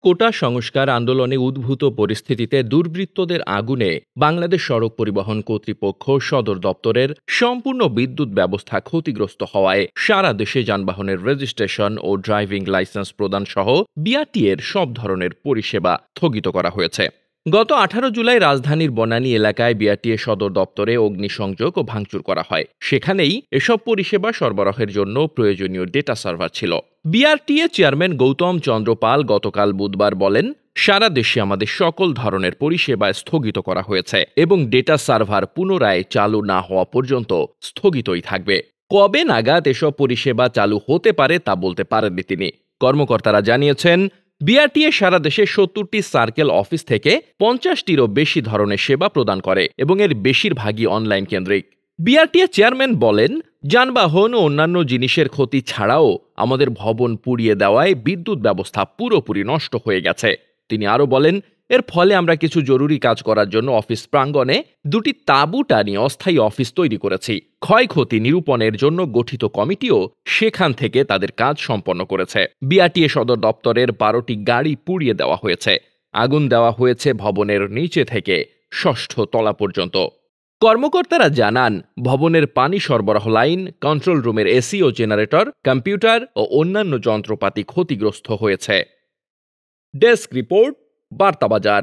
কোটা সংস্কার আন্দোলনে উদ্ভূত পরিস্থিতিতে দুর্বৃত্তদের আগুনে বাংলাদেশ সড়ক পরিবহন কর্তৃপক্ষ সদর দপ্তরের সম্পূর্ণ বিদ্যুৎ ব্যবস্থা ক্ষতিগ্রস্ত হওয়ায় সারা দেশে যানবাহনের রেজিস্ট্রেশন ও ড্রাইভিং লাইসেন্স প্রদান সহ বিআরটি এর সব ধরনের পরিষেবা স্থগিত করা হয়েছে। গত 18 জুলাই রাজধানীর বনানী এলাকায় বিআরটিএ সদর দপ্তরে অগ্নিসংযোগ ও ভাঙচুর করা হয়। সেখানেই এসব পরিষেবা সরবরাহের জন্য প্রয়োজনীয় ডেটা সার্ভার ছিল। বিআরটিএ চেয়ারম্যান গৌতম চন্দ্র পাল গতকাল বুধবার বলেন, সারা দেশে আমাদের সকল ধরনের পরিষেবা স্থগিত করা হয়েছে এবং ডেটা সার্ভার পুনরায় চালু না হওয়া পর্যন্ত স্থগিতই থাকবে। কবে নাগাদ এসব পরিষেবা চালু হতে পারে তা বলতে পারেননি তিনি। কর্মকর্তারা জানিয়েছেন, বিআরটিএ সারা দেশে 70টি সার্কেল অফিস থেকে 50টিরও বেশি ধরনের সেবা প্রদান করে এবং এর বেশিরভাগই অনলাইন কেন্দ্রিক। বিআরটিএ চেয়ারম্যান বলেন, যানবাহন ও অন্যান্য জিনিসের ক্ষতি ছাড়াও আমাদের ভবন পুড়িয়ে দেওয়ায় বিদ্যুৎ ব্যবস্থা পুরোপুরি নষ্ট হয়ে গেছে। তিনি আরও বলেন, এর ফলে আমরা কিছু জরুরি কাজ করার জন্য অফিস প্রাঙ্গণে 2টি তাঁবু টানিয়ে অস্থায়ী অফিস তৈরি করেছি। ক্ষয়ক্ষতি নিরূপণের জন্য গঠিত কমিটিও সেখান থেকে তাদের কাজ সম্পন্ন করেছে। বিআরটিএ সদর দপ্তরের 12টি গাড়ি পুড়িয়ে দেওয়া হয়েছে। আগুন দেওয়া হয়েছে ভবনের নিচে থেকে 6ষ্ঠ তলা পর্যন্ত। কর্মকর্তারা জানান, ভবনের পানি সরবরাহ লাইন, কন্ট্রোল রুমের এসি ও জেনারেটর, কম্পিউটার ও অন্যান্য যন্ত্রপাতি ক্ষতিগ্রস্ত হয়েছে। Desk report, বার্তাবাজার।